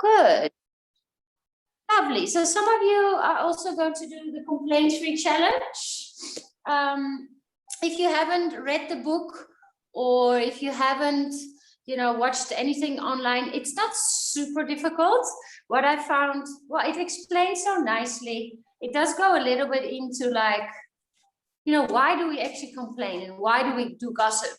Good. Lovely. So some of you are also going to do the Complaintary challenge. If you haven't read the book, or if you haven't, watched anything online, it's not super difficult. What I found, well, it explains so nicely. It does go a little bit into like, why do we actually complain and why do we do gossip?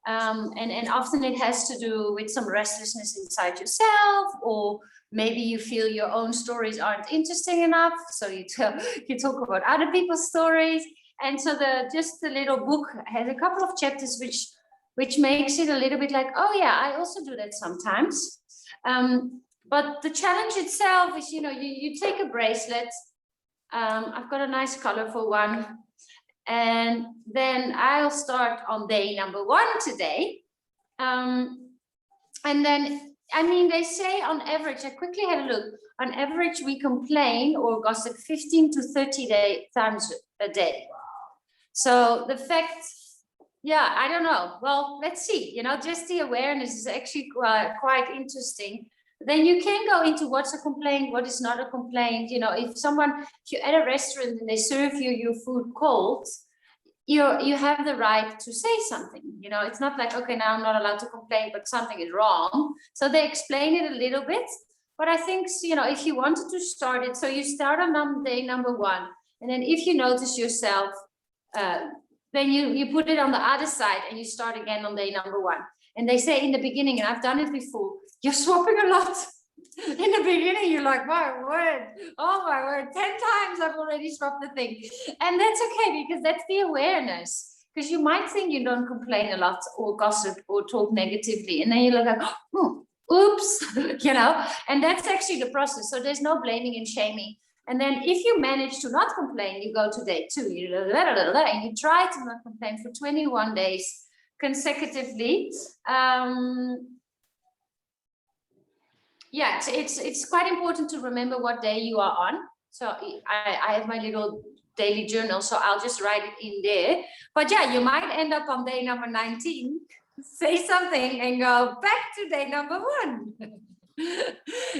And often it has to do with some restlessness inside yourself, or maybe you feel your own stories aren't interesting enough, so you talk about other people's stories. And so the little book has a couple of chapters which makes it a little bit like, oh yeah, I also do that sometimes. But the challenge itself is, you take a bracelet. I've got a nice colorful one. And then I'll start on day number 1 today. And then, they say on average, I quickly had a look, on average, we complain or gossip 15 to 30 times a day. So the fact, I don't know. Well, let's see, just the awareness is actually quite interesting. Then you can go into what's a complaint, what is not a complaint. If you're at a restaurant and they serve you your food cold, you have the right to say something. It's not like, okay, now I'm not allowed to complain, but something is wrong. So they explain it a little bit. But I think, if you wanted to start it, so you start on day number 1. And then if you notice yourself, then you put it on the other side and you start again on day number 1. And they say in the beginning, and I've done it before, you're swapping a lot. In the beginning, you're like, my word, oh my word, 10 times I've already swapped the thing. And that's okay, because that's the awareness. Because you might think you don't complain a lot or gossip or talk negatively. And then you're like, oops, and that's actually the process. So there's no blaming and shaming. And then if you manage to not complain, you go to day 2, and you try to not complain for 21 days consecutively. It's quite important to remember what day you are on. So I have my little daily journal, so I'll just write it in there. But you might end up on day number 19, say something and go back to day number 1,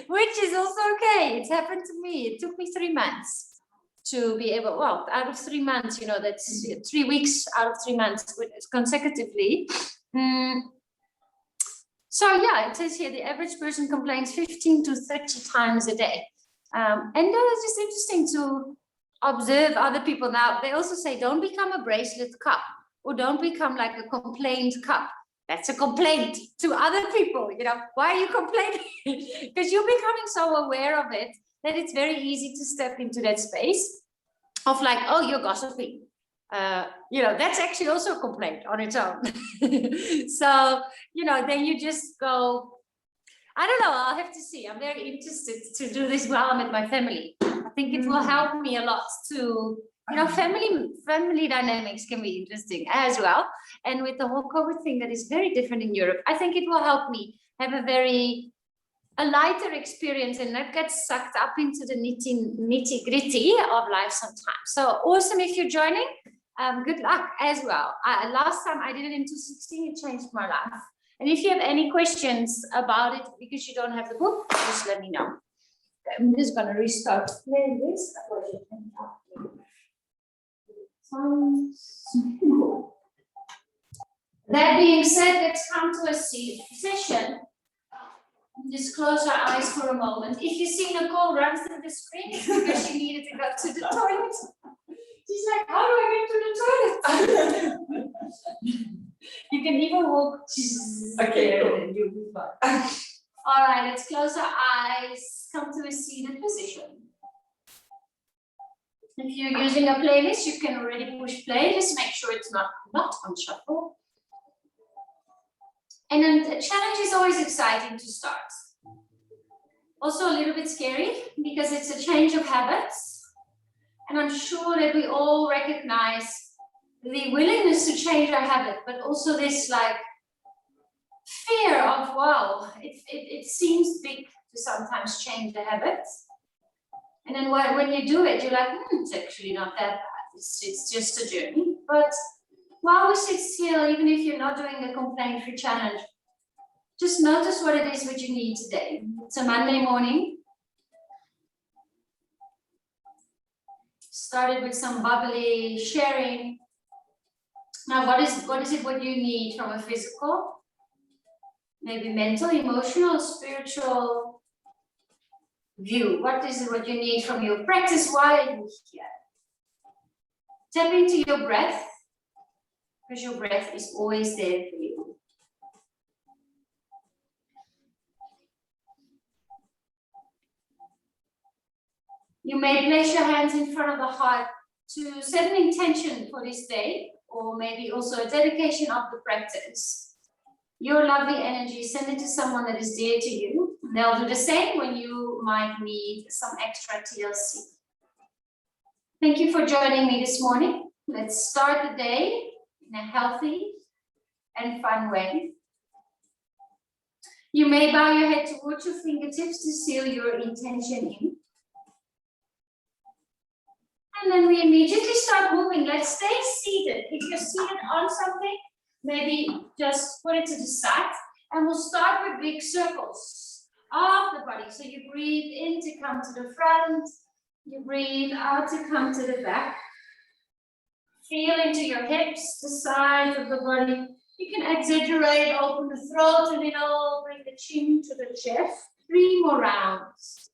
which is also okay. It's happened to me. It took me 3 months to be able, out of 3 months, that's 3 weeks out of 3 months consecutively. So it says here, the average person complains 15 to 30 times a day. And it's just interesting to observe other people. Now, they also say, don't become a bracelet cup, or don't become like a complaint cup. That's a complaint to other people. Why are you complaining? Because you're becoming so aware of it that it's very easy to step into that space of like, oh, you're gossiping. That's actually also a complaint on its own. So, then you just go, I don't know, I'll have to see. I'm very interested to do this while I'm with my family. I think it will help me a lot to, family dynamics can be interesting as well. And with the whole COVID thing that is very different in Europe, I think it will help me have a lighter experience and not get sucked up into the nitty gritty of life sometimes. So awesome if you're joining. Good luck as well. Last time I did it in 2016, it changed my life. And if you have any questions about it, because you don't have the book, just let me know. I'm just going to restart playing this. That being said, let's come to a seated position. Just close our eyes for a moment. If you see Nicole run through the screen, it's because she needed to go to the toilet. She's like, how do I get to the toilet? You can even walk. Okay, and you'll be fine. All right, let's close our eyes. Come to a seated position. If you're using a playlist, you can already push play. Just make sure it's not on shuffle. And then the challenge is always exciting to start. Also a little bit scary because it's a change of habits. And I'm sure that we all recognize the willingness to change our habit, but also this like fear of, wow, it seems big to sometimes change the habits. And then when you do it, you're like, it's actually not that bad. It's just a journey. But while we sit still, even if you're not doing the complaint-free challenge, Just notice what it is what you need today. It's a Monday morning. Started with some bubbly sharing. Now, what is it what you need from a physical? Maybe mental, emotional, spiritual view. What is it what you need from your practice? Why are you here? Tap into your breath, because your breath is always there for you. You may place your hands in front of the heart to set an intention for this day, or maybe also a dedication of the practice. Your lovely energy, send it to someone that is dear to you. They'll do the same when you might need some extra TLC. Thank you for joining me this morning. Let's start the day in a healthy and fun way. You may bow your head towards your fingertips to seal your intention in. And then we immediately start moving. Let's stay seated. If you're seated on something, maybe just put it to the side. And we'll start with big circles of the body. So you breathe in to come to the front. You breathe out to come to the back. Feel into your hips, the sides of the body. You can exaggerate, open the throat a little, bring the chin to the chest. 3 more rounds.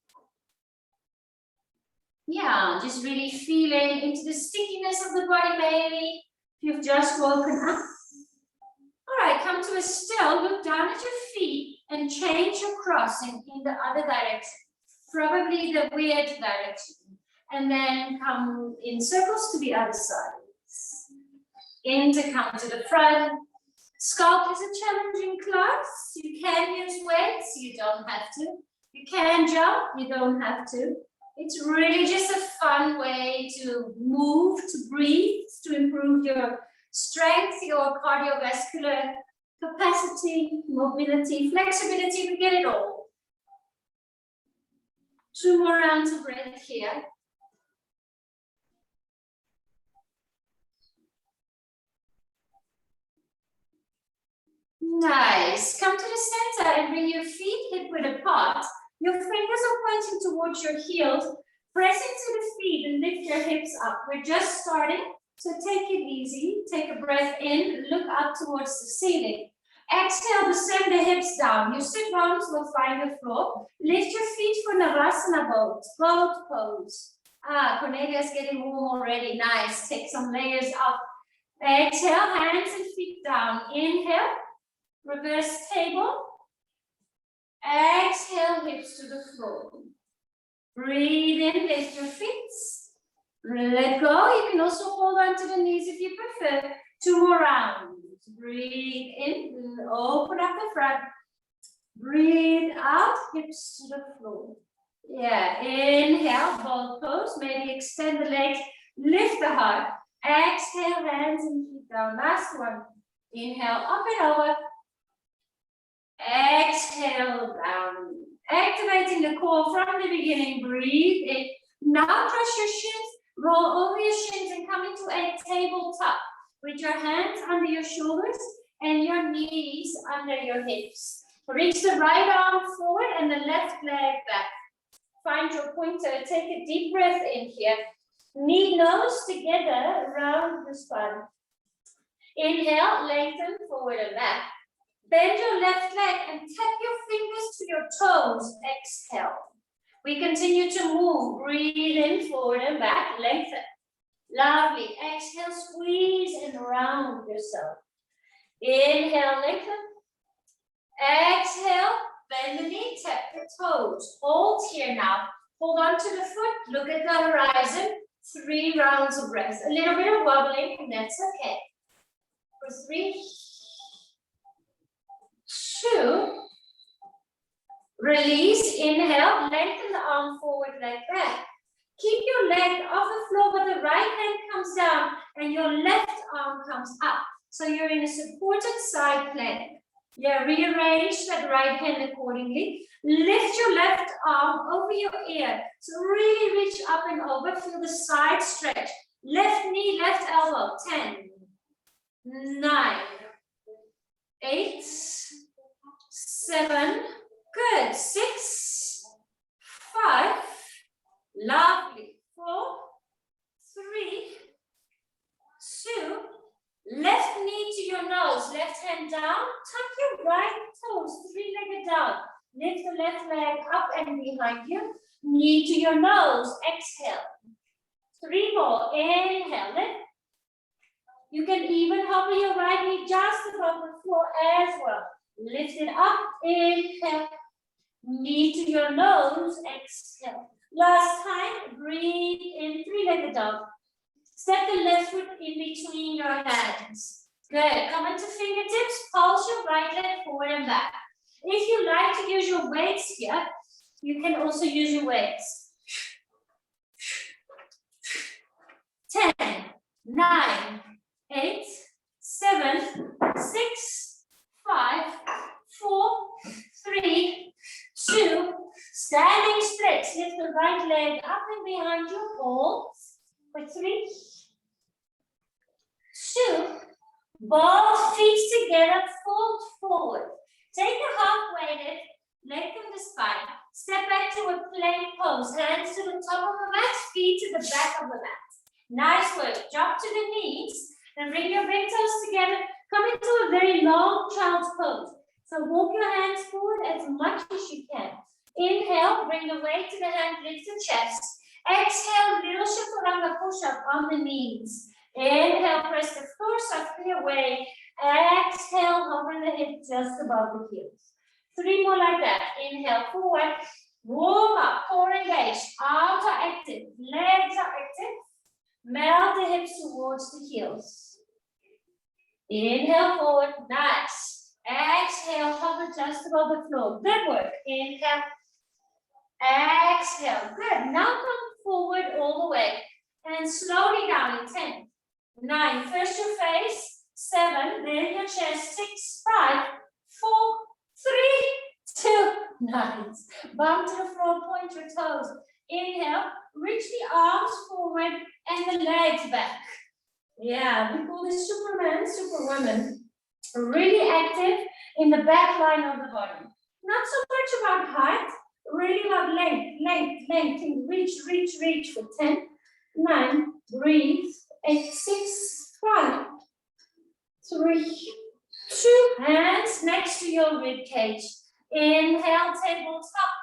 Yeah, just really feeling into the stickiness of the body, maybe. You've just woken up. All right, come to a still, look down at your feet and change your crossing in the other direction. Probably the weird direction. And then come in circles to the other side. In to come to the front. Sculpt is a challenging class. You can use weights, you don't have to. You can jump, you don't have to. It's really just a fun way to move, to breathe, to improve your strength, your cardiovascular capacity, mobility, flexibility, we get it all. 2 more rounds of breath here. Nice. Come to the center and bring your feet hip-width apart. Your fingers are pointing towards your heels. Press into the feet and lift your hips up. We're just starting, so take it easy. Take a breath in, look up towards the ceiling. Exhale, descend the hips down. Your sit bones will find the floor. Lift your feet for Navasana boat pose. Cornelia's getting warm already. Nice. Take some layers up. Exhale, hands and feet down. Inhale, reverse table. Exhale, hips to the floor. Breathe in, lift your feet. Let go. You can also hold on to the knees if you prefer. 2 more rounds. Breathe in, open up the front. Breathe out, hips to the floor. Yeah, inhale, boat pose. Maybe extend the legs, lift the heart. Exhale, hands and feet down. Last one. Inhale, up and over. Exhale down. Activating the core from the beginning. Breathe in. Now press your shins, roll over your shins and come into a tabletop with your hands under your shoulders and your knees under your hips. Reach the right arm forward and the left leg back. Find your pointer. Take a deep breath in here. Knee nose together around the spine. Inhale, lengthen forward and back. Bend your left leg and tap your fingers to your toes. Exhale. We continue to move. Breathe in, forward and back. Lengthen. Lovely. Exhale, squeeze and round yourself. Inhale, lengthen. Exhale, bend the knee, tap the toes. Hold here now. Hold on to the foot. Look at the horizon. 3 rounds of breath. A little bit of wobbling, and that's okay. For 3, 2, release, inhale, lengthen the arm forward like that. Keep your leg off the floor, but the right hand comes down and your left arm comes up. So you're in a supported side plank. Yeah, rearrange that right hand accordingly. Lift your left arm over your ear. So really reach up and over, feel the side stretch. Left knee, left elbow, 10, 9, 8, 7, good, 6, 5, lovely, 4, 3, 2, left knee to your nose, left hand down, tuck your right toes, three-legged down, lift the left leg up and behind you, knee to your nose, exhale, 3 more, inhale, lift. You can even hover your right knee just above the floor as well. Lift it up, inhale, knee to your nose, exhale. Last time, breathe in, three-legged dog. Step the left foot in between your hands. Good, come into fingertips, pulse your right leg forward and back. If you like to use your weights here, you can also use your weights. 10, 9, 8, 7, 6, 5, 4, 3, 2, standing splits. Lift the right leg up and behind you, hold for 3, 2, both feet together, fold forward. Take a half-weighted, lengthen the spine. Step back to a plank pose, hands to the top of the mat, feet to the back of the mat. Nice work, drop to the knees, and bring your big toes together. Come into a very long child's pose. So walk your hands forward as much as you can. Inhale, bring the weight to the hand, lift the chest. Exhale, little chaturanga push-up on the knees. Inhale, press the floor softly away. Exhale, hover the hip just above the heels. 3 more like that. Inhale, forward. Warm up, core engaged. Arms are active, legs are active. Melt the hips towards the heels. Inhale, forward, nice. Exhale, hover just above the floor. Good work. Inhale. Exhale. Good. Now come forward all the way. And slowly down in 10, 9. First your face. 7. Then your chest. 6, 5, 4, 3, 2. Nice. Bump to the floor. Point your toes. Inhale. Reach the arms forward and the legs back. Yeah, we call this Superman, Superwoman. Really active in the back line of the body. Not so much about height, really about length, length, length. Reach, reach, reach for 10, 9, breathe, 8, 6, 5, 3, 2. Hands next to your rib cage. Inhale, tabletop.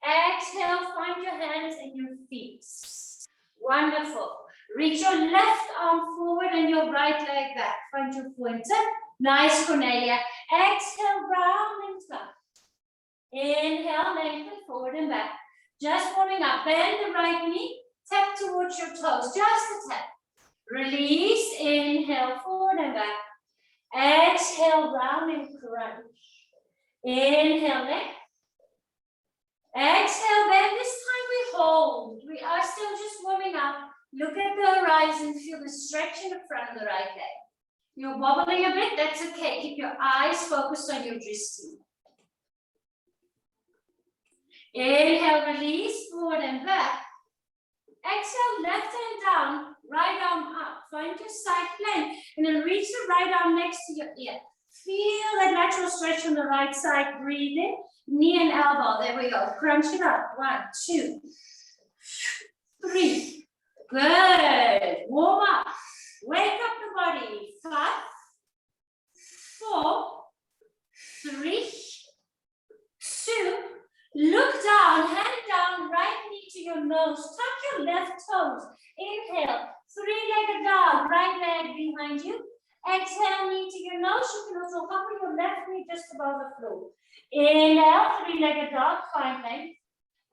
Exhale, find your hands and your feet. Wonderful. Reach your left arm forward and your right leg back. Find your pointer. Nice, Cornelia. Exhale, round and tuck. Inhale, lengthen forward and back. Just warming up. Bend the right knee. Tap towards your toes. Just a tap. Release. Inhale, forward and back. Exhale, round and crunch. Inhale, length. Exhale, bend. This time we hold. We are still just warming up. Look at the horizon. Feel the stretch in the front of the right leg. You're wobbling a bit. That's okay. Keep your eyes focused on your drishti. Inhale, release, forward and back. Exhale, left hand down, right arm up. Find your side plank. And then reach the right arm next to your ear. Feel that natural stretch on the right side. Breathe in. Knee and elbow. There we go. Crunch it up. 1, 2, 3. Good. Warm up. Wake up the body. 5, 4, 3, 2. Look down. Hand down. Right knee to your nose. Tuck your left toes. Inhale. Three-legged dog. Right leg behind you. Exhale, knee to your nose. You can also hover your left knee just above the floor. Inhale, three-legged dog, find length.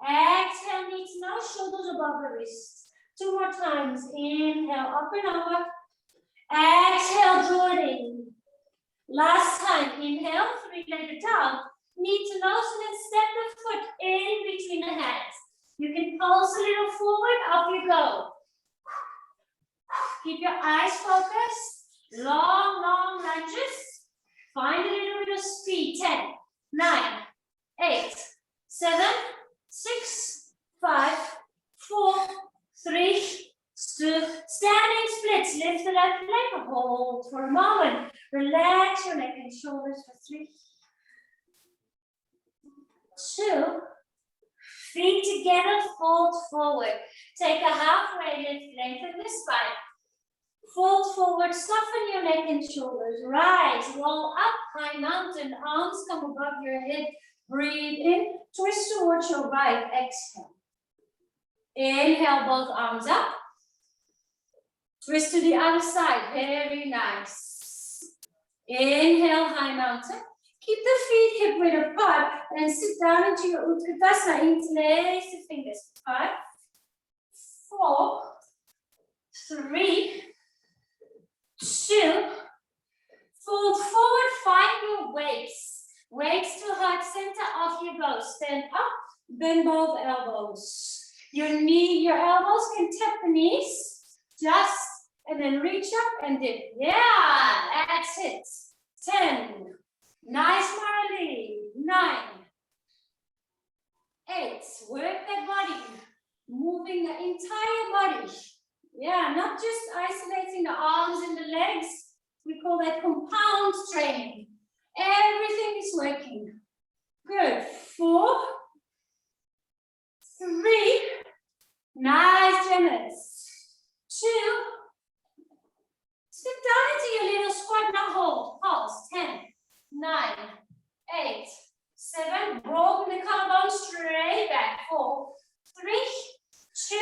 Exhale, knee to nose, shoulders above the wrists. 2 more times. Inhale, up and over. Exhale, draw it in. Last time. Inhale, three-legged dog. Knee to nose, and then step the foot in between the hands. You can pulse a little forward, up you go. Keep your eyes focused. Long, long lunges. Find a little bit of speed. 10, 9, 8, 7, 6, 5, 4, 3, 2. Standing splits. Lift the left leg. Hold for a moment. Relax your neck and shoulders for 3, 2. Feet together, fold forward. Take a halfway lift, lengthen the spine. Fold forward, soften your neck and shoulders. Rise, roll up, high mountain, arms come above your head. Breathe in, twist towards your right, exhale. Inhale, both arms up. Twist to the other side, very nice. Inhale, high mountain. Keep the feet hip width apart and sit down into your Utkatasana. Interlace the fingers. 5, 4, 3, 2. Fold forward, find your weights. Weights to heart center, off you go. Stand up, bend both elbows. Your elbows can tap the knees. Just, and then reach up and dip. Yeah, that's it. 10. Nice, Marley. 9, 8. Work that body. Moving the entire body. Yeah, not just isolating the arms and the legs. We call that compound training. Everything is working. Good. 4, 3. Nice, Janice. 2. Step down into your little squat. Now hold. Pulse. 10, 9, 8, 7. Broaden the collarbone straight back. 4, 3, 2.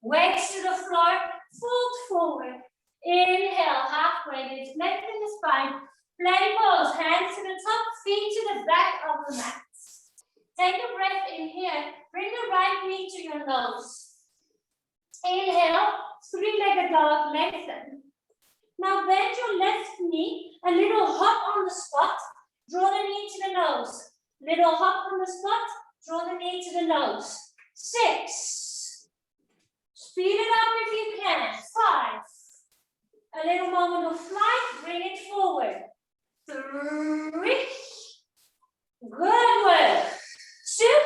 Weights to the floor. Fold forward. Inhale. Halfway lift. Lengthen the spine. Plank pose. Hands to the top. Feet to the back of the mat. Take a breath in here. Bring the right knee to your nose. Inhale. Three-legged dog. Lengthen. Now bend your left knee, a little hop on the spot, draw the knee to the nose. Little hop on the spot, draw the knee to the nose. 6. Speed it up if you can. 5. A little moment of flight, bring it forward. 3. Good work. 2.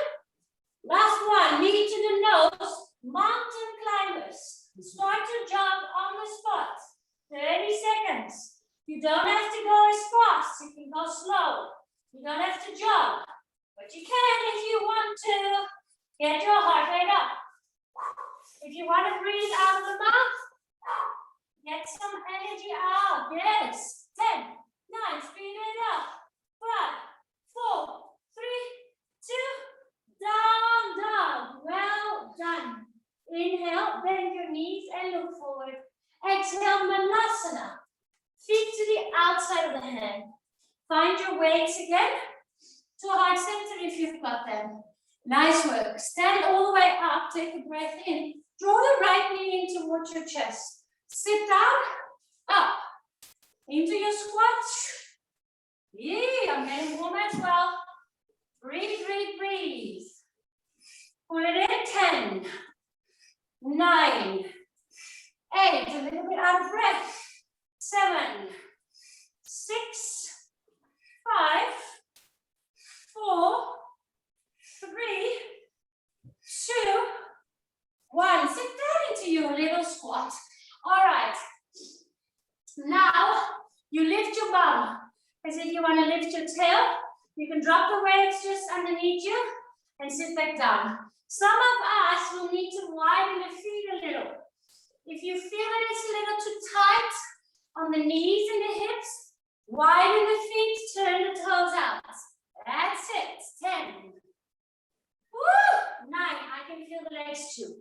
Last one, knee to the nose, mountain climbers. Start to jump on the spot. 30 seconds. You don't have to go as fast. You can go slow. You don't have to jog. But you can if you want to. Get your heart rate up. If you want to breathe out of the mouth, get some energy out. Yes. 10, 9, speed it up. 5, 4, 3, 2, down, down. Well done. Inhale, bend your knees and look forward. Exhale, Molasses. Feet to the outside of the hand. Find your weights again to heart center if you've got them. Nice work. Stand all the way up. Take a breath in. Draw the right knee in towards your chest. Sit down, up, into your squat. Yeah, I'm getting warm as well. Breathe, breathe, breathe. Pull it in. 10, 9, 8, a little bit out of breath. 7, 6, 5, 4, 3, 2, 1. Sit down into your little squat. All right. Now you lift your bum as if you want to lift your tail. You can drop the weights just underneath you and sit back down. Some of us will need to widen the feet a little. If you feel that it's a little too tight on the knees and the hips, widen the feet, turn the toes out. That's it. 10. Woo! 9. I can feel the legs too.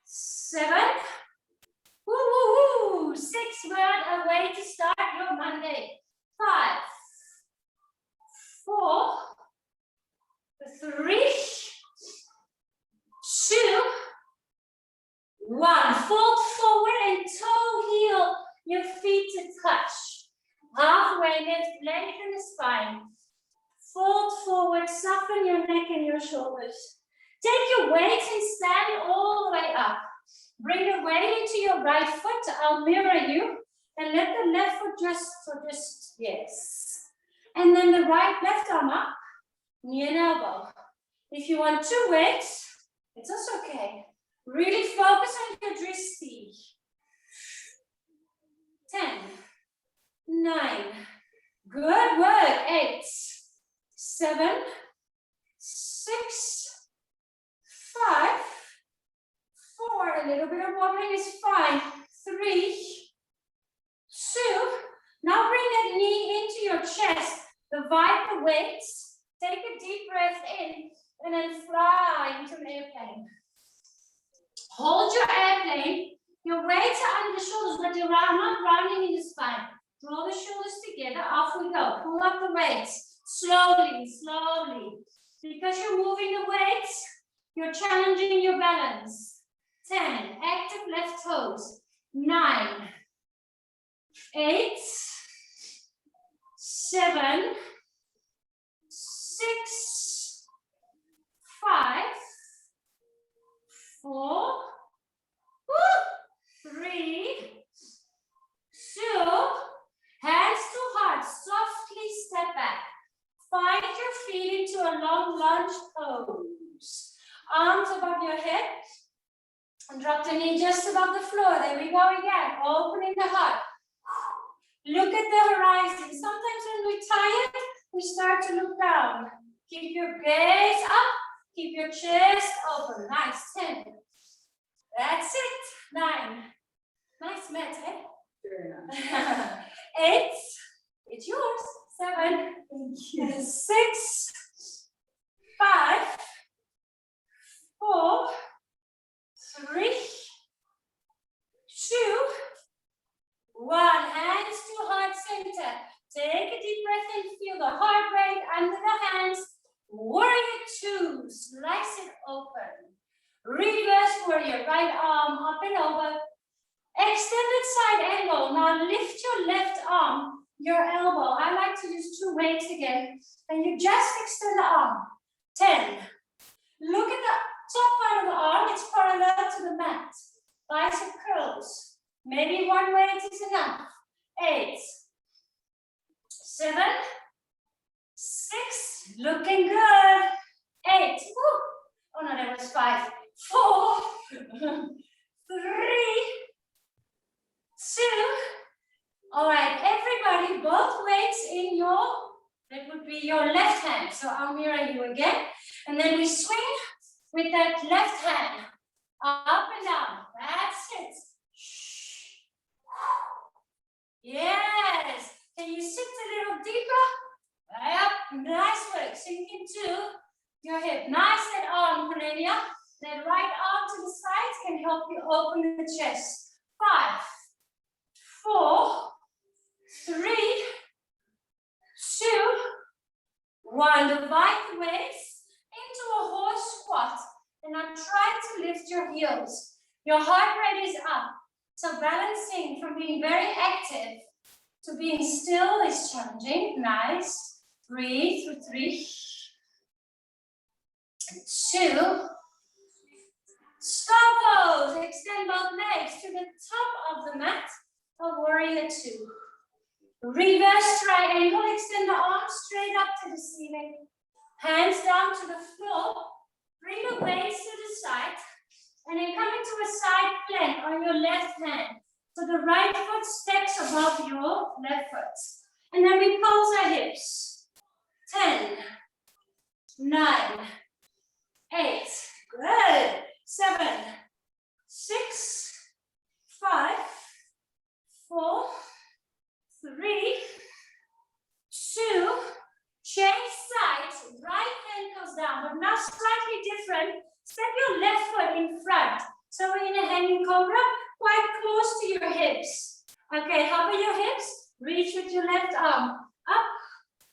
7. Woo, woo, woo. 6. We're a way to start your Monday. 5, 4, 3, 2, 1. Fold forward and toe heel your feet to touch. Halfway lift, lengthen the spine. Fold forward, soften your neck and your shoulders. Take your weight and stand all the way up. Bring the weight into your right foot. I'll mirror you. And let the left foot just, yes. And then the left arm up, knee and elbow. If you want 2 weights, it's also okay. Really focus on your dristi. 10, 9, good work. 8, 7, 6, 5, 4. A little bit of wobbling is fine. 3, 2. Now bring that knee into your chest. Divide the weights. Take a deep breath in and then fly into an airplane. Hold your airplane. Your weights are under the shoulders, but you're not rounding in the spine. Draw the shoulders together. Off we go. Pull up the weights. Slowly, slowly. Because you're moving the weights, you're challenging your balance. 10. Active left toes. 9. 8. 7. 6. 5. 4. 3. 2. Hands to heart. Softly step back. Find your feet into a long lunge pose. Arms above your head. And drop the knee just above the floor. There we go again. Opening the heart. Look at the horizon. Sometimes when we're tired, we start to look down. Keep your gaze up. Keep your chest open. Nice. 10. That's it. 9. Nice mat, eh? Very nice. 8. It's yours. 7. Thank you. 6. 5. 4. 3. 2. 1. Hands to heart center. Take a deep breath in. Feel the heart rate under the hands. Warrior 2. Slice it open. Reverse warrior. Right arm up and over. Extended side angle. Now lift your left arm, your elbow. I like to use 2 weights again. And you just extend the arm. 10. Look at the top part of the arm. It's parallel to the mat. Bicep curls. Maybe 1 weight is enough. 8. 7. 6. Looking good. 8. Woo. Oh no, that was 5. 4. 3. 2. All right, everybody, both weights in your, that would be your left hand. So I'll mirror you again. And then we swing with that left hand. Up and down. That's it. Yes. Can you sit a little deeper? Yep. Nice work. Sink into your hip. Nice that arm, Cornelia. That right arm to the side can help you open the chest. 5. 4, 3, 2, 1. Divide the weights into a horse squat. And now try to lift your heels. Your heart rate is up. So balancing from being very active to being still is challenging. Nice. Breathe through 3, 2. Star pose. Extend both legs to the top of the mat. A warrior 2. Reverse triangle. Extend the arms straight up to the ceiling. Hands down to the floor. Bring the weights to the side. And then come into a side plank on your left hand. So the right foot steps above your left foot. And then we pulse our hips. 10. 9. 8. Good. 7. 6. 5. 4, 3, 2, change sides, right hand goes down, but now slightly different. Step your left foot in front. So we're in a hanging cobra, quite close to your hips. Okay, hover your hips, reach with your left arm. Up,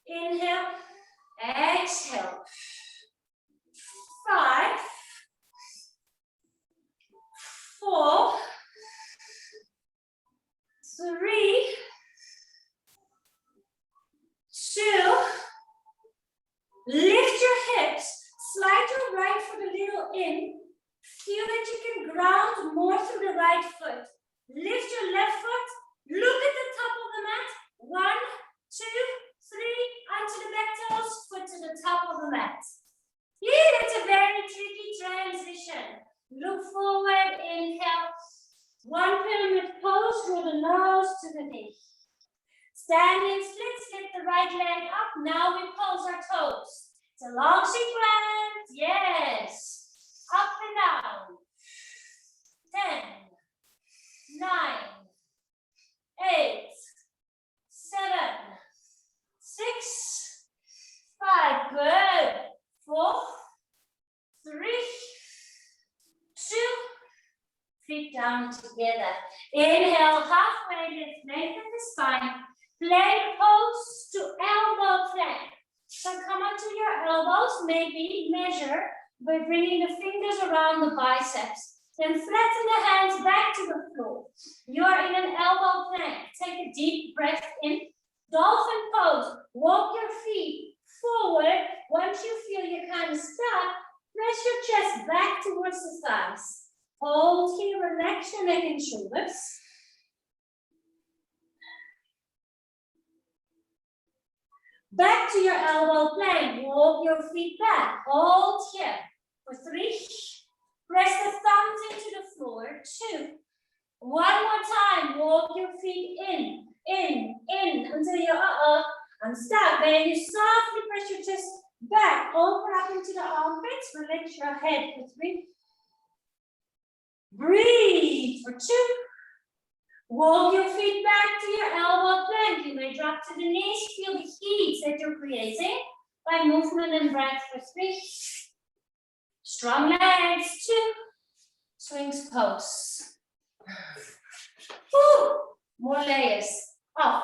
inhale, exhale. 5, 4, 3, 2, lift your hips, slide your right foot a little in, feel that you can ground more through the right foot. Lift your left foot, look at the top of the mat, 1, 2, 3, onto the back toes, foot to the top of the mat. Yeah, that's a very tricky transition. Look forward, inhale. 1 pyramid pose, draw the nose to the knee. Standing splits, lift the right leg up. Now we pulse our toes. It's a long sequence. Yes. Up and down. 10, 9, 8, 7, 6, 5. Good. 4, 3, 2. Feet down together. Inhale, halfway lift, lengthen the spine. Plank pose to elbow plank. So come onto your elbows, maybe measure by bringing the fingers around the biceps. Then flatten the hands back to the floor. You are in an elbow plank. Take a deep breath in. Dolphin pose. Walk your feet forward. Once you feel you're kind of stuck, press your chest back towards the thighs. Hold here, relax your neck and shoulders. Back to your elbow plank. Walk your feet back. Hold here for 3. Press the thumbs into the floor. 2. One more time. Walk your feet in, until you're I'm stuck. Then you softly press your chest back. Open up into the armpits. Relax your head for 3. Breathe for 2. Walk your feet back to your elbow plank. You may drop to the knees. Feel the heat that you're creating by movement and breath for 3. Strong legs. 2. Swings pose. Woo. More layers. Oh,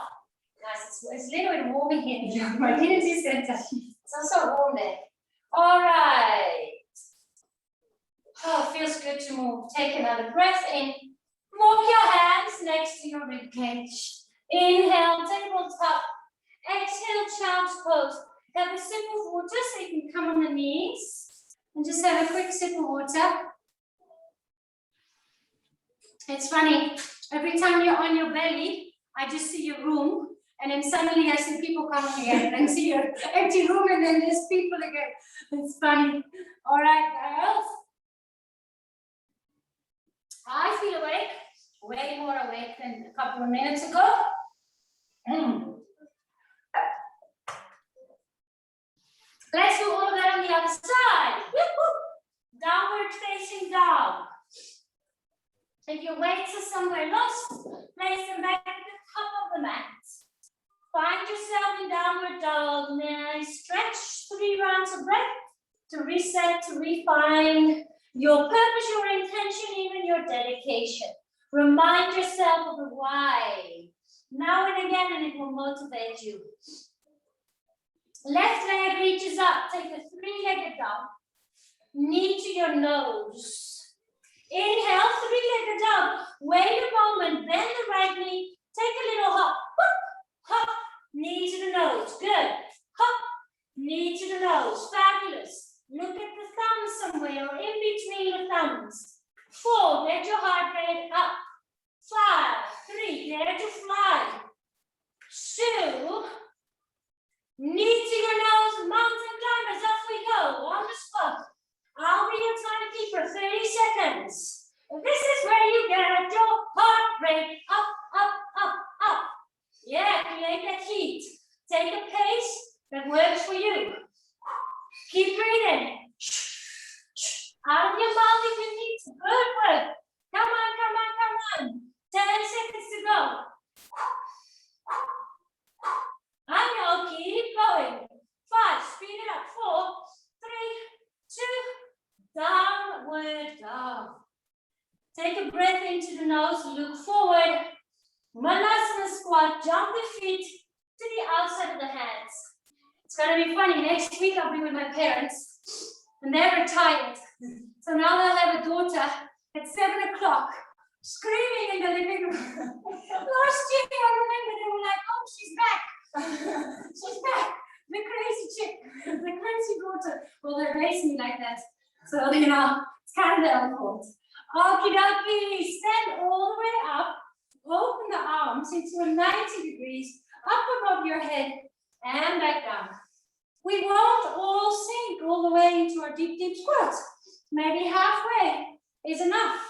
nice. It's a little bit warm in here. My energy center. It's also warm there. All right. Oh, feels good to move. Take another breath in. Walk your hands next to your rib cage. Inhale, tabletop. Exhale, child's pose. Have a sip of water so you can come on the knees. And just have a quick sip of water. It's funny. Every time you're on your belly, I just see your room. And then suddenly I see people coming again. And I see your empty room and then there's people again. It's funny. All right, girls. I feel awake, way more awake than a couple of minutes ago. Let's do all of that on the other side. Downward facing dog. If your weights are somewhere lost, place them back at the top of the mat. Find yourself in downward dog. Nice stretch, 3 rounds of breath to reset, to refine your purpose, your intention, even your dedication. Remind yourself of the why. Now and again, and it will motivate you. Left leg reaches up. Take a 3-legged dog. Knee to your nose. Inhale, 3-legged dog. Wait a moment. Bend the right knee. Take a little hop. Hop. Knee to the nose. Good. Hop. Knee to the nose. Fabulous. Look at the thumbs somewhere or in between the thumbs. 4, let your heart rate up. 5, 3, dare to fly. 2, knee to your nose, mountain climbers, up we go, on the spot. I'll be your timekeeper, 30 seconds. This is where you get your heart rate up. Yeah, create that heat. Take a pace that works for you. Keep breathing. Out of your mouth if you need to. Good work. Come on. 10 seconds to go. I know, keep going. 5, speed it up. 4, 3, 2, downward dog. Take a breath into the nose, look forward. Molasses squat, jump the feet to the outside of the hands. It's gonna be funny. Next week I'll be with my parents, and they're retired. So now they'll have a daughter at 7 o'clock screaming in the living room. Last year I remember they were like, "Oh, she's back. She's back. The crazy chick, the crazy daughter." Well, they raised me like that, so you know it's kind of their own fault. Okie dokie. Stand all the way up. Open the arms into a 90 degrees up above your head and back down. We won't all sink all the way into our deep squat. Maybe halfway is enough.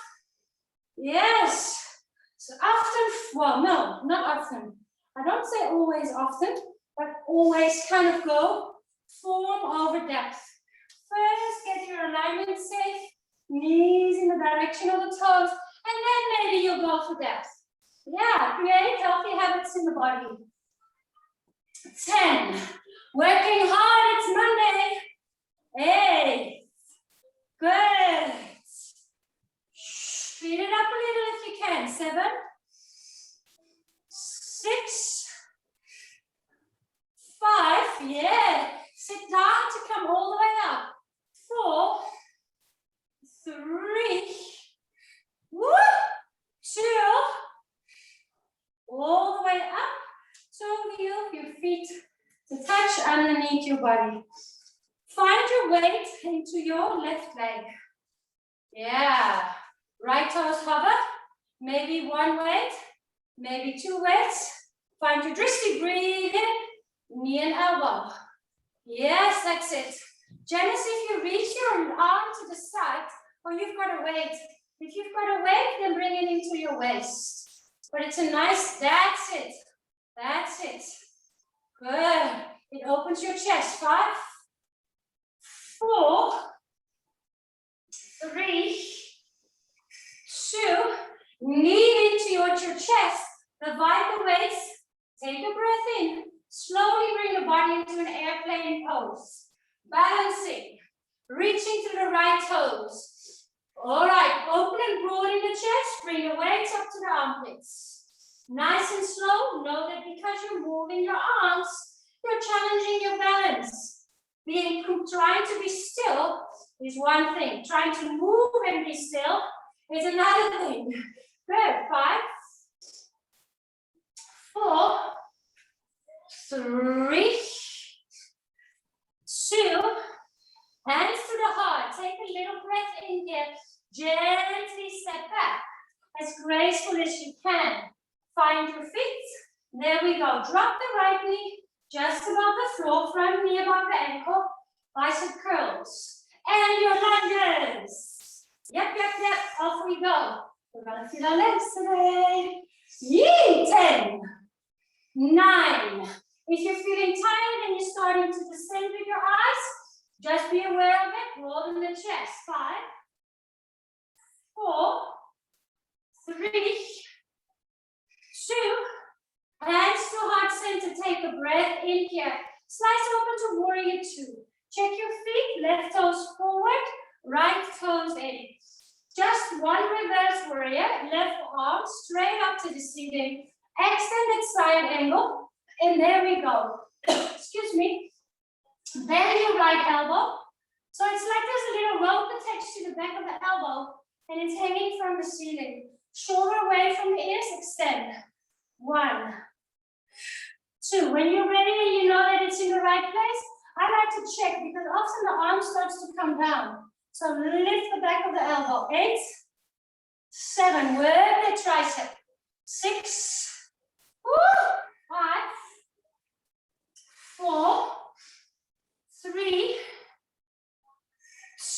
Yes. So often, well, no, not often. I don't say always often, but always kind of go form over depth. First, get your alignment safe, knees in the direction of the toes, and then maybe you'll go for depth. Yeah, create healthy habits in the body. 10. Working hard, it's Monday. 8. Good. Speed it up a little if you can. 7. 6. 5. Yeah. Sit down to come all the way up. 4. 3. Woo! 2. All the way up. So your feet to touch underneath your body. Find your weight into your left leg. Yeah. Right toes hover. Maybe one weight, maybe 2 weights. Find your dristy. Breathe in. Knee and elbow. Yes, that's it. Janice, if you reach your arm to the side, or you've got a weight. If you've got a weight, then bring it into your waist. But it's a nice, that's it. That's it. Good. It opens your chest. 5, 4, 3, 2. Knee into your chest. Divide the weights. Take a breath in. Slowly bring the body into an airplane pose. Balancing. Reaching through the right toes. All right. Open and broaden the chest. Bring the weights up to the armpits. Nice and slow. Know that because you're moving your arms, you're challenging your balance. Trying to be still is one thing. Trying to move and be still is another thing. Good. 5, 4, 3, 2. Hands to the heart. Take a little breath in here. Gently step back. As graceful as you can. Find your feet. There we go. Drop the right knee just above the floor. Front knee above the ankle. Bicep curls. And your lunges. Yep. Off we go. We're going to feel our legs today. Yee! 10. 9. If you're feeling tired and you're starting to descend with your eyes, just be aware of it. Roll in the chest. 5, 4, 3, 2. Hands to heart center. Take a breath in here. Slice open to warrior 2. Check your feet. Left toes forward. Right toes in. Just one reverse warrior. Left arm straight up to the ceiling. Extended side angle. And there we go. Excuse me. Bend your right elbow. So it's like there's a little rope attached to the back of the elbow. And it's hanging from the ceiling. Shoulder away from the ears. Extend. 1, 2. When you're ready and you know that it's in the right place, I like to check because often the arm starts to come down. So lift the back of the elbow. 8, 7. Work the tricep. 6, 5, 4, 3,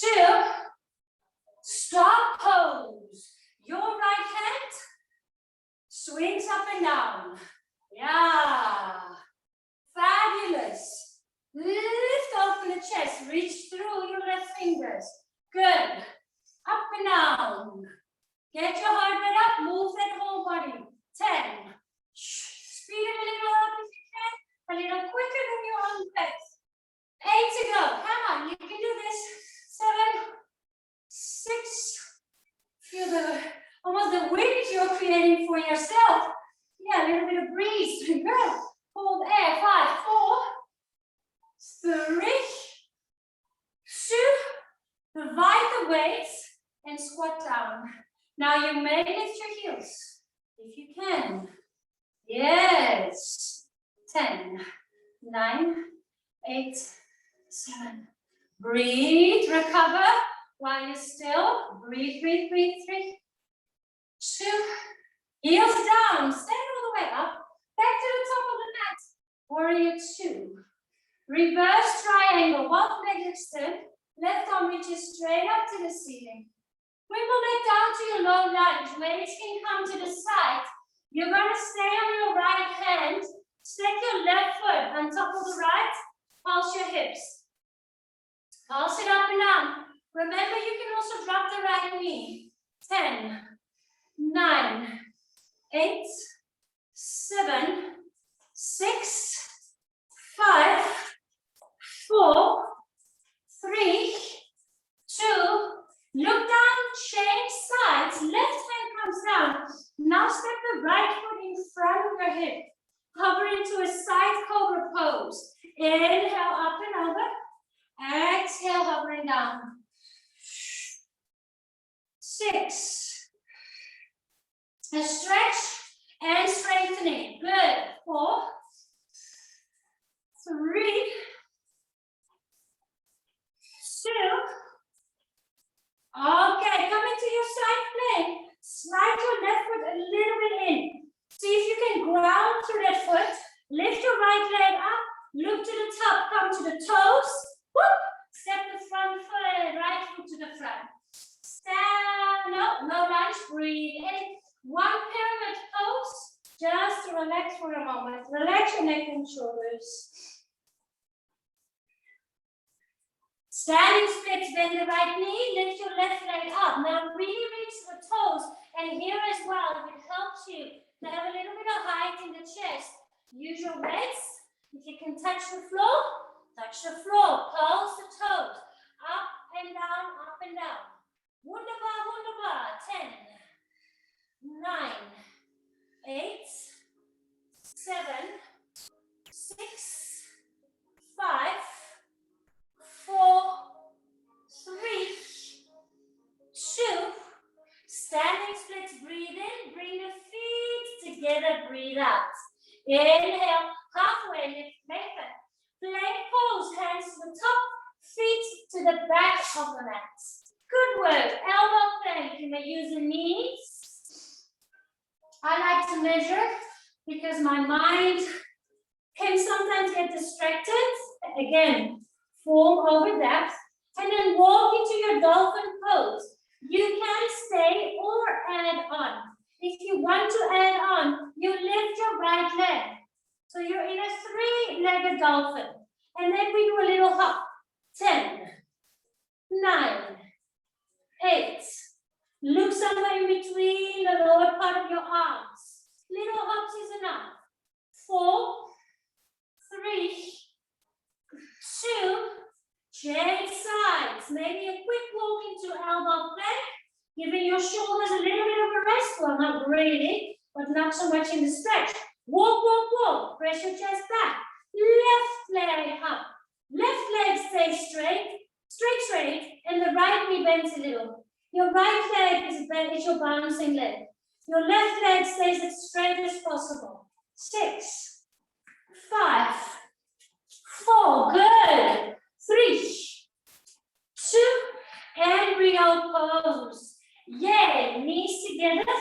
2. Stop pose. Your right hand swings up and down. Yeah. Fabulous. Lift open the chest. Reach through your left fingers. Good. Up and down. Get your heart rate up. Move that whole body. 10. Speed it a little up if you can. A little quicker than your own pace. 8 to go. Come on. You can do this. 7, 6. Feel almost the wind you're creating for yourself. Yeah, a little bit of breeze. Good. Hold air. 5, 4, 3, 2. Divide the weights and squat down. Now you may lift your heels if you can. Yes. 10, 9, 8, 7. Breathe. Recover while you're still. Breathe. 3, 2. Heels down. Stand all the way up. Back to the top of the mat. Warrior 2. Reverse triangle. Both legs extend. Left arm reaches straight up to the ceiling. Wiggle it down to your low lunge. Weights can come to the side. You're going to stay on your right hand Stack your left foot on top of the right. Pulse your hips. Pulse it up and down. Remember, you can also drop the right knee. 10, 9, 8, 7, 6, 5, 4, 3, 2. Look down, change sides. Left hand comes down. Now step the right foot in front of your hip. Hover into a side cobra pose. Inhale up and over. Exhale, hovering down. 6. A stretch and strengthening. Good. 4, 3, 2. Okay, come into your side plank. Slide your left foot a little bit in. See if you can ground through that foot. Lift your right leg up. Look to the top. Come to the toes. Whoop. Step the front foot, right foot to the front. Stand up. No lunge. Breathe in. One pyramid pose. Just to relax for a moment. Relax your neck and shoulders. Standing splits, bend the right knee, lift your left leg up. Now really reach the toes. And here as well, if it helps you to have a little bit of height in the chest, use your legs. If you can touch the floor, touch the floor. Pulse the toes. Up and down, up and down. Wunderbar, wunderbar. 10, 9, 8, 7, 6, 5, 4, 3, 2. Standing splits, breathe in, bring the feet together, breathe out. Inhale, halfway, lift, make it. Plank pose, hands to the top, feet to the back of the mat. Good work. Elbow plank, you may use the knees. I like to measure because my mind can sometimes get distracted. Again, form over depth, and then walk into your dolphin pose. You can stay or add on. If you want to add on, you lift your right leg. So you're in a 3-legged dolphin. And then we do a little hop. 10, 9, 8. Look somewhere in between the lower part of your arms. Little hops is enough. 4, 3, 2. Change sides. Maybe a quick walk into elbow plank, giving your shoulders a little bit of a rest. Well, not really, but not so much in the stretch. Walk, walk, walk. Press your chest back. Left leg up. Left leg stays straight, straight, and the right knee bends a little. Your right leg is your bouncing leg. Your left leg stays as straight as possible. 6, 5, 4. Good. 3, 2, and Rio pose. Yay, knees together,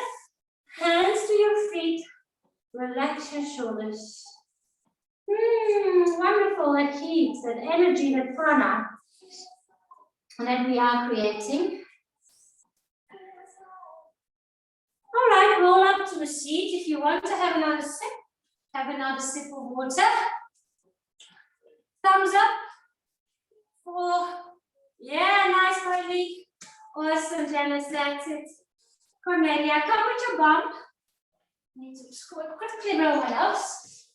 hands to your feet, relax your shoulders. Wonderful, that heat, that energy, that prana that we are creating. All right, roll up to a seat. If you want to have another sip of water. Thumbs up. 4. Yeah, nice, Kylie. Awesome, Janice, that's it. Cornelia, come with your bump. Need to score quickly, everyone else.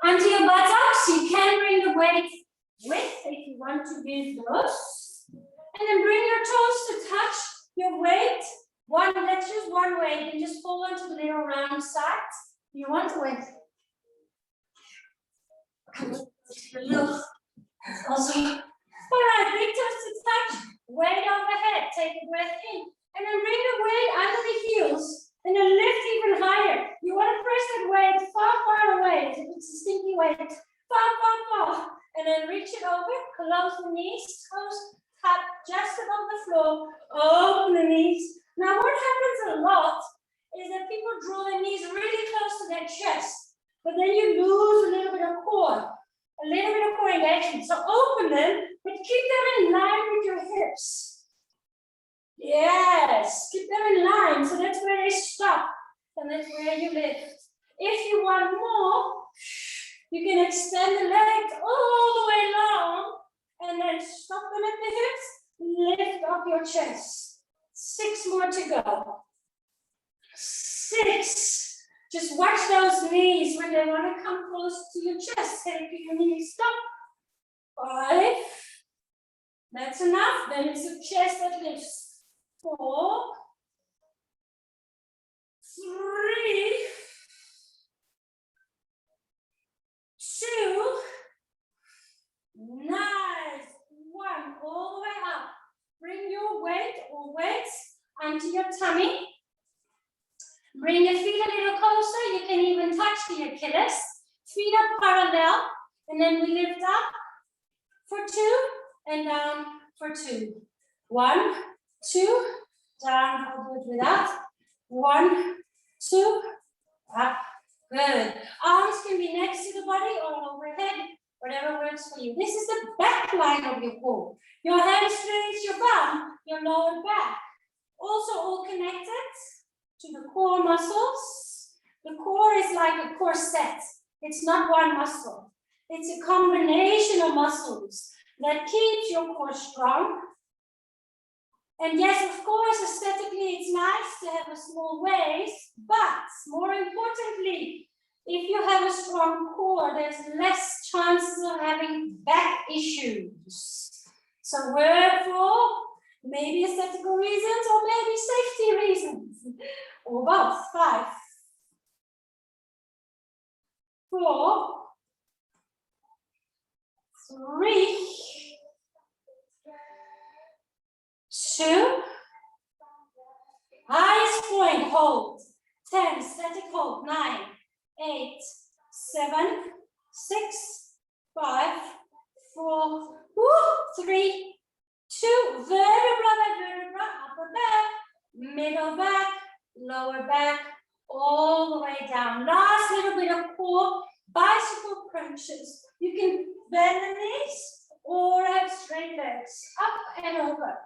Onto your buttocks, you can bring the weight with if you want to use those. And then bring your toes to touch your weight. Let's use one weight and just fall onto the little round side. You want to weight. Also, all right, big toes to touch, weight overhead. Take a breath in. And then bring the weight under the heels. And then lift even higher. You want to press that weight far, far away. It's a stinky weight. Far, far, far. And then reach it over. Close the knees. Toes tap just above the floor. Open the knees. Now what happens a lot is that people draw their knees really close to their chest. But then you lose a little bit of core. a little bit of core engagement. So open them, but keep them in line with your hips. Yes, keep them in line. So that's where they stop, and that's where you lift. If you want more, you can extend the legs all the way long, and then stop them at the hips, lift up your chest. 6 more to go. 6. Just watch those knees when they want to come close to your chest. Take your knees, stop. 5. That's enough. Then it's the chest that lifts. 4. 3. 2. Nice. 1. All the way up. Bring your weight or weights onto your tummy. Bring your feet a little closer. You can even touch the Achilles. Feet up parallel. And then we lift up for 2 and down for 2. 1, 2, down. I'll do it without. 1, 2, up. Good. Arms can be next to the body or overhead, whatever works for you. This is the back line of your core. Your hamstrings, your bum, your lower back. Also all connected to the core muscles. The core is like a corset. It's not one muscle. It's a combination of muscles that keeps your core strong. And yes, of course, aesthetically, it's nice to have a small waist, but more importantly, if you have a strong core, there's less chances of having back issues. So wherefore, maybe aesthetical reasons or maybe safety reasons, or both. 5, 4, 3, 2, highest point, hold. 10, static hold. 9, 8, 7, 6, 5, 4, 3, 2, vertebra by vertebra, upper back, middle back, lower back, all the way down. Last little bit of core, bicycle crunches. You can bend the knees or have straight legs, up and over.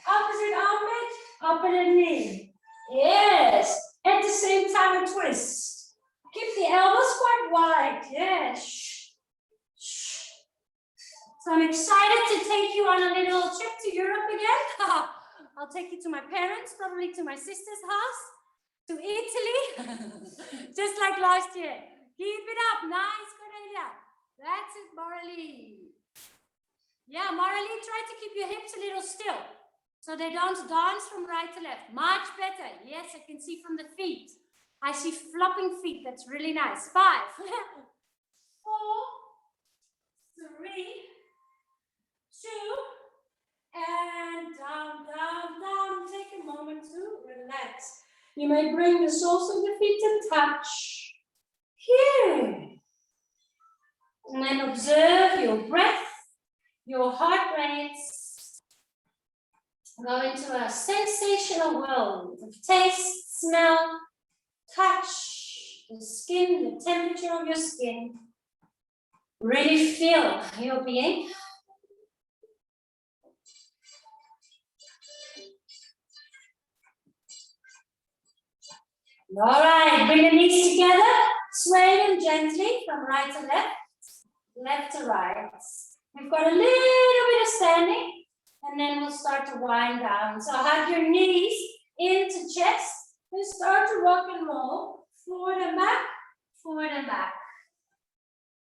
Opposite armpit, opposite knee. Yes. At the same time, a twist. Keep the elbows quite wide. Yes. So I'm excited to take you on a little trip to Europe again. I'll take you to my parents, probably to my sister's house, to Italy, just like last year. Keep it up. Nice, Cornelia. That's it, Marley. Yeah, Marley, try to keep your hips a little still, so they don't dance from right to left. Much better. Yes, I can see from the feet. I see flopping feet. That's really nice. 5, 4, 3, 2, and down, down, down. Take a moment to relax. You may bring the soles of the feet to touch. Here. And then observe your breath, your heart rates. Go into a sensational world of taste, smell, touch, the skin, the temperature of your skin. Really feel your being. All right, bring the knees together, sway them gently from right to left, left to right. We've got a little bit of standing, and then we'll start to wind down. So hug your knees into chest, and start to rock and roll, forward and back, forward and back.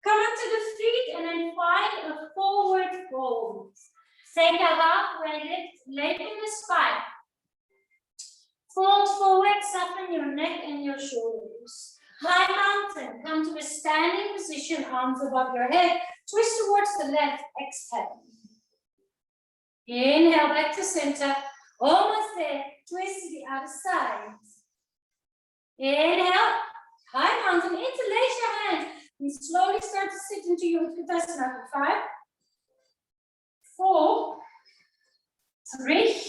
Come onto the feet, and then find a forward fold. Take a halfway lift, lengthen the spine. Fold forward, soften your neck and your shoulders. High mountain, come to a standing position, arms above your head. Twist towards the left, exhale. Inhale back to center, almost there. Twist to the other side. Inhale, high mountain, interlace your hands. And slowly start to sit into your Utkatasana for 5, 4, 3,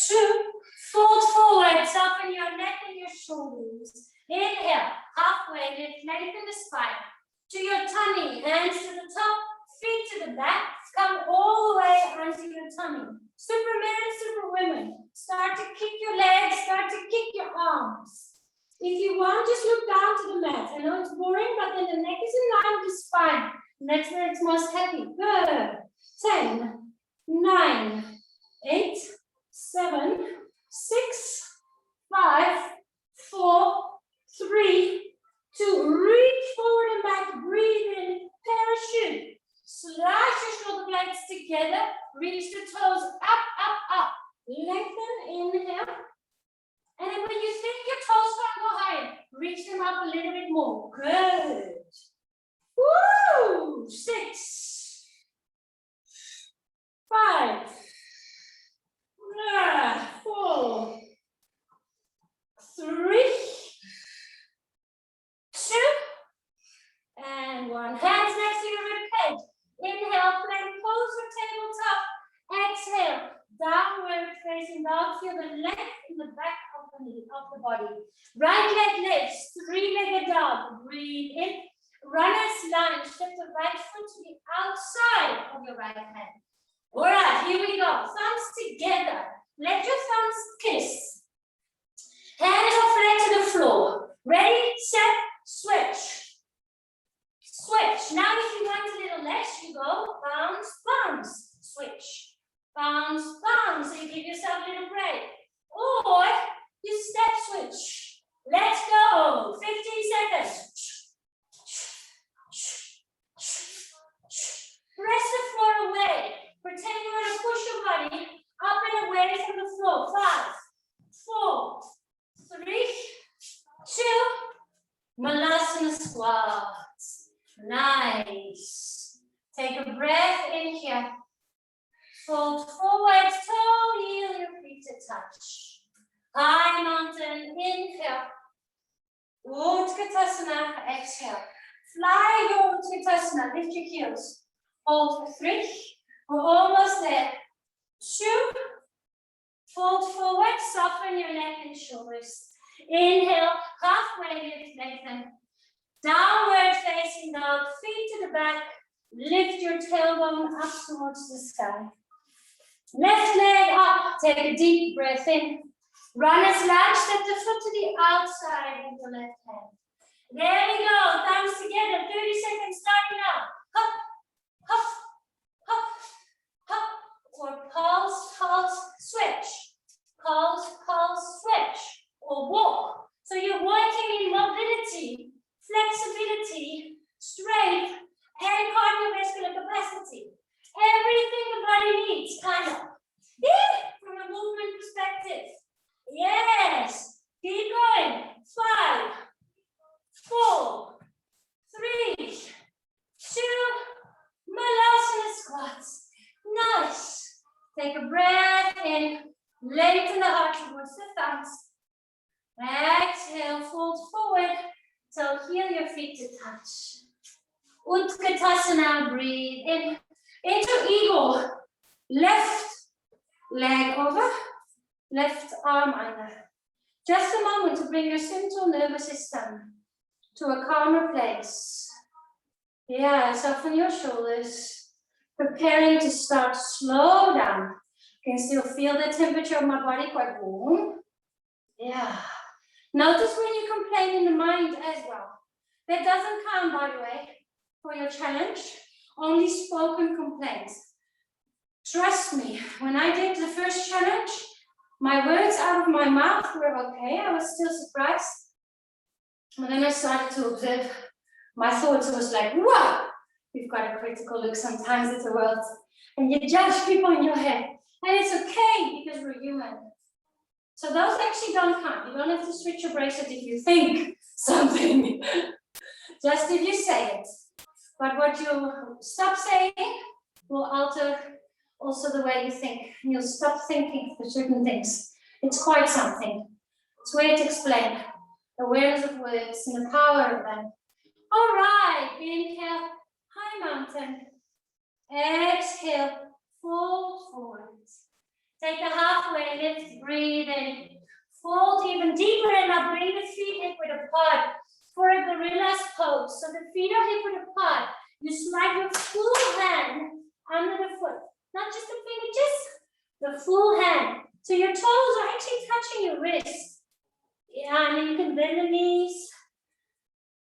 2, fold forward, soften your neck and your shoulders. Inhale, halfway lift, lengthen the spine. to your tummy, hands to the top, feet to the back, come all the way onto your tummy. Supermen, superwomen, start to kick your legs, start to kick your arms. If you want, just look down to the mat. I know it's boring, but then the neck is in line with the spine. And that's where it's most happy. Good. 10, 9, 8, 7, 6, 5, 4, 3, 2. Reach forward and back. Breathe in. Parachute. Slide your shoulder blades together. Reach the toes up, up, up. Lengthen. Inhale. And then when you think your toes can't go higher, reach them up a little bit more. Good. Woo! 6, 5, 4, 3, 2, and 1. Hands next to your ribcage. Inhale, plank pose or tabletop. Exhale, downward facing dog. Feel the length in the back of the body. Right leg lifts, three-legged dog. Breathe in. Runner's lunge. Lift the right foot to the outside of your right hand. All right, here we go. Thumbs together. Let your thumbs kiss. Hands are flat to the floor. Ready, set, switch. Switch. Now if you want a little less, you go bounce, bounce. Switch. Bounce, bounce. So you give yourself a little break. Or you step switch. Let's go. 15 seconds. Press the floor away. Pretend you're going to push your body up and away from the floor. 5, 4, 3, 2. Molasses Squats. Nice. Take a breath in here. Fold forward, toe, heel, your feet to touch. High mountain, inhale. Utkatasana, exhale. Fly your Utkatasana, lift your heels. Hold for 3, we're almost there. 2, fold forward, soften your neck and shoulders. Inhale, halfway lift, lengthen. Downward facing dog, feet to the back. Lift your tailbone up towards the sky. Left leg up, take a deep breath in. Runner's lunge, step the foot to the outside with the left hand. There we go, thumbs together, 30 seconds starting now. Hop, hop, hop, hop. Or pulse, pulse, switch. Pulse, pulse, switch. Or walk. So you're working in mobility, flexibility, strength, and cardiovascular capacity. Everything the body needs, kind of. From a movement perspective. Yes. Keep going. 5, 4, 3, 2. Molasses squats. Nice. Take a breath in. Lengthen the heart towards the thumbs. Exhale, fold forward. So heel your feet to touch. Utkatasana, breathe in. Into eagle. Left leg over, left arm under. Just a moment to bring your central nervous system to a calmer place. Yeah, soften your shoulders. Preparing to start slow down. You can still feel the temperature of my body quite warm. Yeah. Notice when you complain in the mind as well. That doesn't count, by the way, for your challenge. Only spoken complaints. Trust me, when I did the first challenge, my words out of my mouth were okay. I was still surprised. But then I started to observe my thoughts. It was like, whoa, you've got a critical look sometimes at the world. And you judge people in your head. And it's okay because we're human. So those actually don't count. You don't have to switch your bracelet if you think something. Just if you say it. But what you stop saying will alter also the way you think. You'll stop thinking for certain things. It's quite something. It's a way to explain. Awareness of words and the power of them. All right, inhale, high mountain. Exhale, fold forward. Take a halfway lift, breathe in. Fold even deeper and now bring the feet liquid apart. for a gorilla's pose. So the feet are hip width apart. You slide your full hand under the foot, not just the finger, just the full hand. So your toes are actually touching your wrist. Yeah, and then you can bend the knees.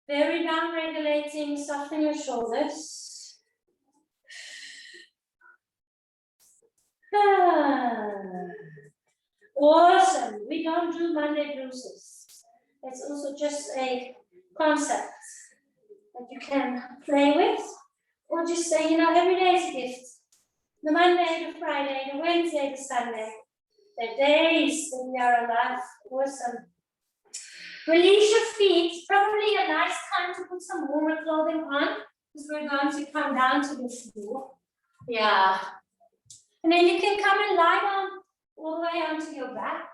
Very down regulating, soften your shoulders. Awesome. We don't do Monday bruises. It's also just a concept that you can play with, or just say, you know, every day is a gift. The Monday, the Friday, the Wednesday, the Sunday, the days that we are alive. Awesome. Release your feet. Probably a nice time to put some warmer clothing on, because we're going to come down to the floor. Yeah. And then you can come and lie down all the way onto your back.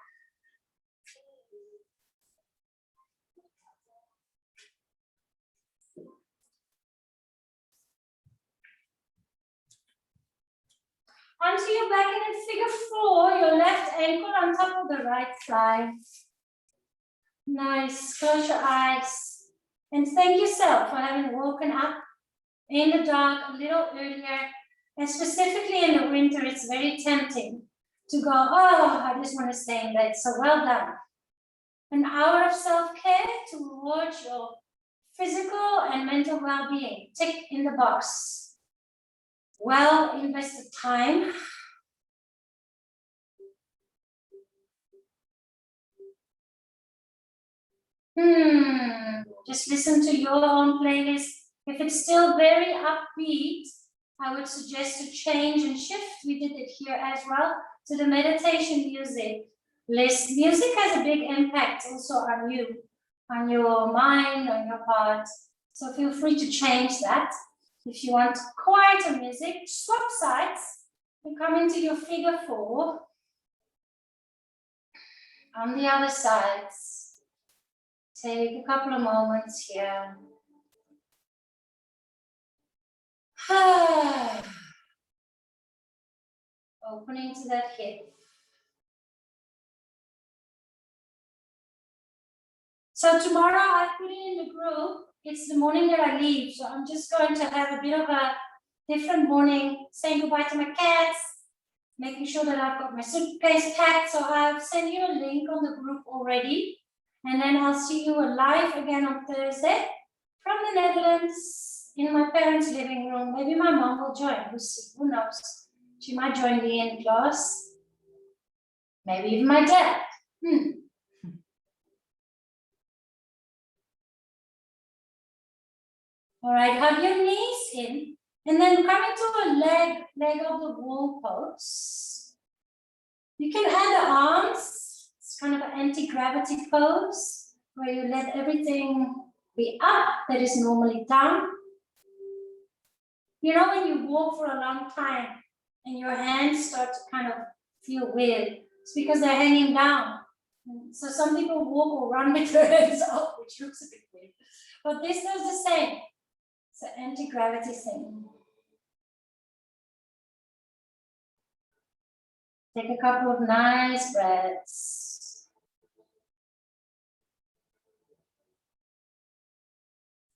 Onto your back, and in figure 4, your left ankle on top of the right thigh. Nice. Close your eyes. And thank yourself for having woken up in the dark a little earlier. And specifically in the winter, it's very tempting to go, oh, I just want to stay in bed. So well done. An hour of self-care towards your physical and mental well-being. Tick in the box. Well invested time. Just listen to your own playlist. If it's still very upbeat, I would suggest to change and shift. We did it here as well, to the meditation music list. Music has a big impact also on you, on your mind, on your heart. So feel free to change that. If you want quieter music, swap sides and come into your figure 4 on the other sides. Take a couple of moments here. Opening to that hip. So tomorrow I put it in the group. It's the morning that I leave. So I'm just going to have a bit of a different morning, saying goodbye to my cats, making sure that I've got my suitcase packed. So I've sent you a link on the group already. And then I'll see you live again on Thursday from the Netherlands in my parents' living room. Maybe my mom will join. We'll see. Who knows? She might join the in class. Maybe even my dad. All right, have your knees in, and then come into a leg of the wall pose. You can add the arms. It's kind of an anti-gravity pose, where you let everything be up that is normally down. You know, when you walk for a long time and your hands start to kind of feel weird, it's because they're hanging down. So some people walk or run with their hands up, which looks a bit weird. But this does the same. It's an anti-gravity thing. Take a couple of nice breaths.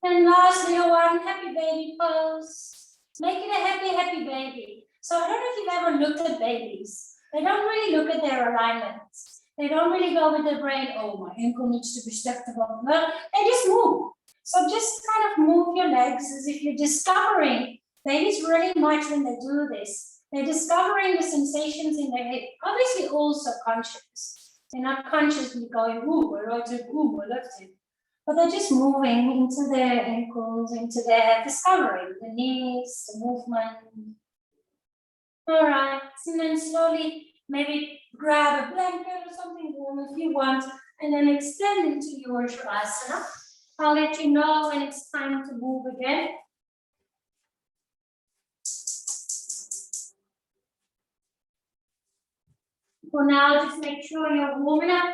And lastly, one happy baby pose. Make it a happy, happy baby. So I don't know if you've ever looked at babies. They don't really look at their alignments. They don't really go with their brain, oh, my ankle needs to be stepped above. No, they just move. So just kind of move your legs as if you're discovering. Babies really much when they do this, they're discovering the sensations in their head, obviously all subconscious. They're not consciously going, ooh, my right hip, ooh, my left hip. But they're just moving into their ankles, into their discovering, the knees, the movement. All right, and then slowly maybe grab a blanket or something warm if you want, and then extend into your Shavasana. I'll let you know when it's time to move again. For now, just make sure you're warming up.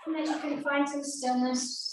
And then you can find some stillness.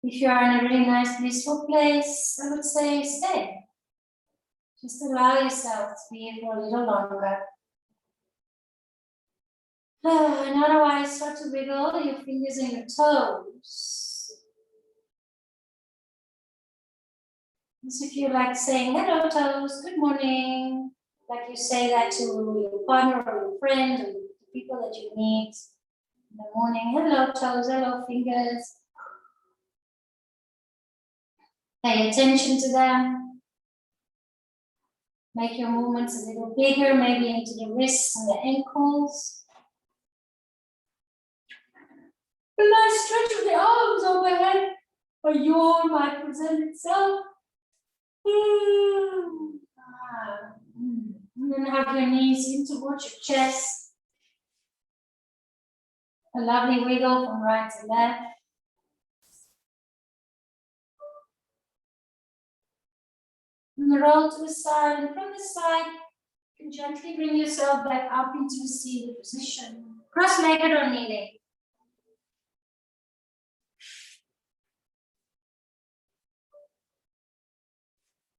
If you are in a really nice, blissful place, I would say stay. Just allow yourself to be here for a little longer. And otherwise, start to wiggle your fingers and your toes. As if you like saying, hello toes, good morning. Like you say that to your partner or your friend or the people that you meet in the morning. Hello toes, hello fingers. Pay attention to them. Make your movements a little bigger, maybe into the wrists and the ankles. A nice stretch of the arms overhead. A yawn might present itself. And then have your knees in towards your chest. A lovely wiggle from right to left. And roll to the side, and from the side, you can gently bring yourself back up into a seated position. Cross-legged or kneeling.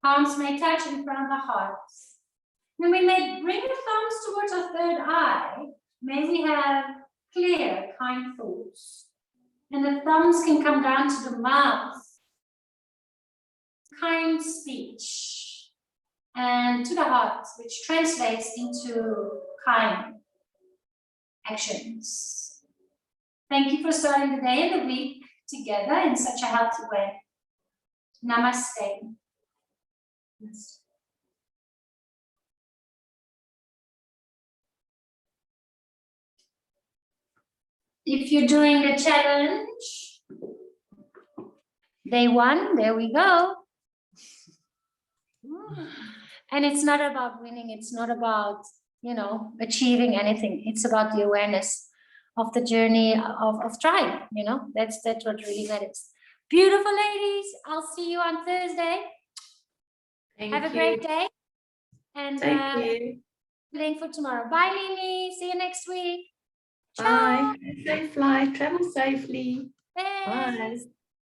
Palms may touch in front of the heart. Then we may bring the thumbs towards our third eye. May we have clear, kind thoughts. And the thumbs can come down to the mouth. Kind speech. And to the heart, which translates into kind actions. Thank you for starting the day and the week together in such a healthy way. Namaste. If you're doing the challenge, day 1, there we go. And it's not about winning, it's not about, achieving anything. It's about the awareness of the journey of trying, that's what really matters. Beautiful ladies, I'll see you on Thursday. Have a great day. And Thank you. link for tomorrow. Bye, Mimi. See you next week. Bye. Safe flight. Travel safely. Thanks. Bye.